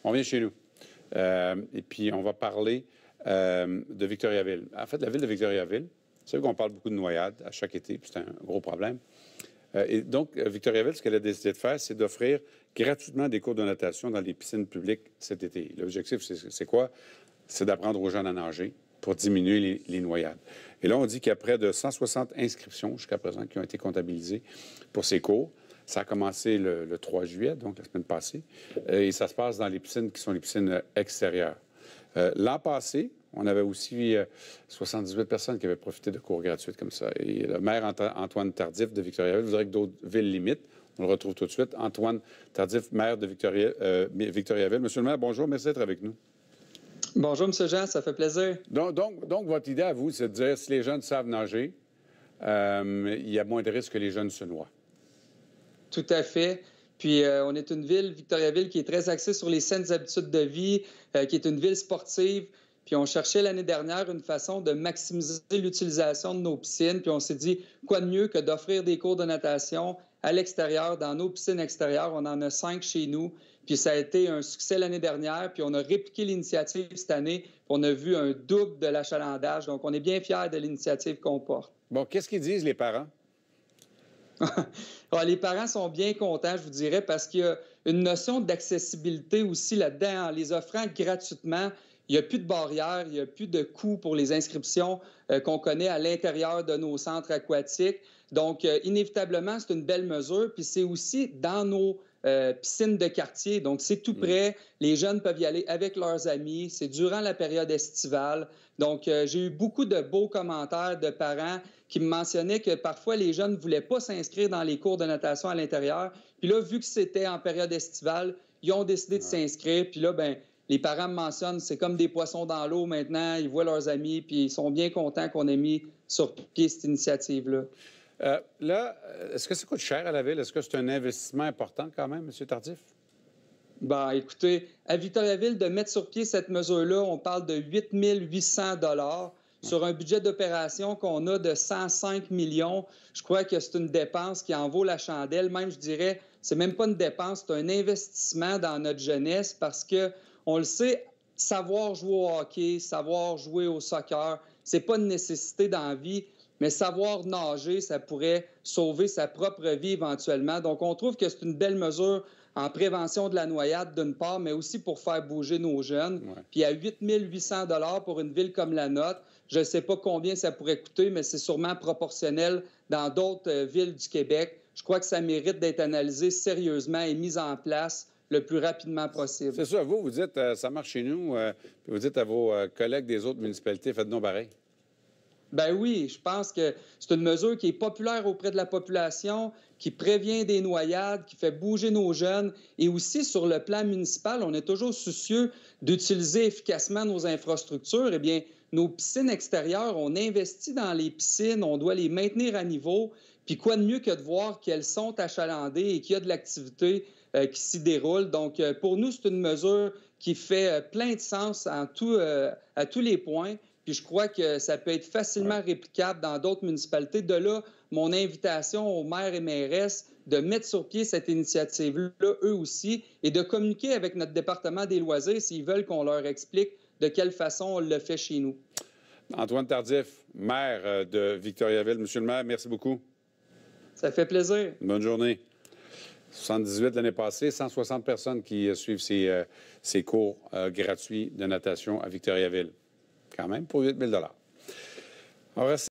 On vient chez nous. Et puis, on va parler de Victoriaville. En fait, la ville de Victoriaville, c'est vrai qu'on parle beaucoup de noyades à chaque été, puis c'est un gros problème. Et donc, Victoriaville, ce qu'elle a décidé de faire, c'est d'offrir gratuitement des cours de natation dans les piscines publiques cet été. L'objectif, c'est quoi? C'est d'apprendre aux jeunes à nager pour diminuer les noyades. Et là, on dit qu'il y a près de 160 inscriptions jusqu'à présent qui ont été comptabilisées pour ces cours. Ça a commencé le 3 juillet, donc la semaine passée, et ça se passe dans les piscines qui sont les piscines extérieures. L'an passé, on avait aussi 78 personnes qui avaient profité de cours gratuits comme ça. Et le maire Antoine Tardif de Victoriaville, vous direz que d'autres villes limites. On le retrouve tout de suite. Antoine Tardif, maire de Victoriaville. Monsieur le maire, bonjour, merci d'être avec nous. Bonjour, M. Jean, ça fait plaisir. Donc, votre idée à vous, c'est de dire si les jeunes savent nager, il y a moins de risques que les jeunes se noient. Tout à fait. Puis, on est une ville, Victoriaville, qui est très axée sur les saines habitudes de vie, qui est une ville sportive. Puis, on cherchait l'année dernière une façon de maximiser l'utilisation de nos piscines. Puis, on s'est dit, quoi de mieux que d'offrir des cours de natation à l'extérieur, dans nos piscines extérieures. On en a 5 chez nous. Puis, ça a été un succès l'année dernière. Puis, on a répliqué l'initiative cette année. Puis, on a vu un double de l'achalandage. Donc, on est bien fiers de l'initiative qu'on porte. Bon, qu'est-ce qu'ils disent, les parents? Alors, les parents sont bien contents, je vous dirais, parce qu'il y a une notion d'accessibilité aussi là-dedans. En les offrant gratuitement, il n'y a plus de barrières, il n'y a plus de coûts pour les inscriptions qu'on connaît à l'intérieur de nos centres aquatiques. Donc, inévitablement, c'est une belle mesure. Puis c'est aussi dans nos piscines de quartier. Donc, c'est tout près. Les jeunes peuvent y aller avec leurs amis. C'est durant la période estivale. Donc, j'ai eu beaucoup de beaux commentaires de parents qui me mentionnaient que parfois, les jeunes ne voulaient pas s'inscrire dans les cours de natation à l'intérieur. Puis là, vu que c'était en période estivale, ils ont décidé de s'inscrire. Puis là, bien, les parents me mentionnent, c'est comme des poissons dans l'eau maintenant. Ils voient leurs amis, puis ils sont bien contents qu'on ait mis sur pied cette initiative-là. Est-ce que ça coûte cher à la ville? Est-ce que c'est un investissement important quand même, M. Tardif? Bien, écoutez, à Victoriaville, de mettre sur pied cette mesure-là, on parle de 8 800 $ sur un budget d'opération qu'on a de 105 millions. Je crois que c'est une dépense qui en vaut la chandelle. Même, je dirais, c'est même pas une dépense, c'est un investissement dans notre jeunesse parce que, on le sait, savoir jouer au hockey, savoir jouer au soccer, c'est pas une nécessité dans la vie. Mais savoir nager, ça pourrait sauver sa propre vie éventuellement. Donc, on trouve que c'est une belle mesure en prévention de la noyade, d'une part, mais aussi pour faire bouger nos jeunes. Ouais. Puis à 8 800 $ pour une ville comme la nôtre, je ne sais pas combien ça pourrait coûter, mais c'est sûrement proportionnel dans d'autres villes du Québec. Je crois que ça mérite d'être analysé sérieusement et mis en place le plus rapidement possible. C'est ça. Vous dites, ça marche chez nous, puis vous dites à vos collègues des autres municipalités, faites-nous pareil. Ben oui, je pense que c'est une mesure qui est populaire auprès de la population, qui prévient des noyades, qui fait bouger nos jeunes. Et aussi, sur le plan municipal, on est toujours soucieux d'utiliser efficacement nos infrastructures. Eh bien, nos piscines extérieures, on investit dans les piscines, on doit les maintenir à niveau. Puis quoi de mieux que de voir qu'elles sont achalandées et qu'il y a de l'activité qui s'y déroule. Donc, pour nous, c'est une mesure qui fait plein de sens à tous les points. Puis je crois que ça peut être facilement réplicable dans d'autres municipalités. De là, mon invitation aux maires et mairesses de mettre sur pied cette initiative-là, eux aussi, et de communiquer avec notre département des loisirs s'ils veulent qu'on leur explique de quelle façon on le fait chez nous. Antoine Tardif, maire de Victoriaville. Monsieur le maire, merci beaucoup. Ça fait plaisir. Bonne journée. 78 l'année passée, 160 personnes qui suivent ces cours gratuits de natation à Victoriaville. Quand même, pour 8 000 $.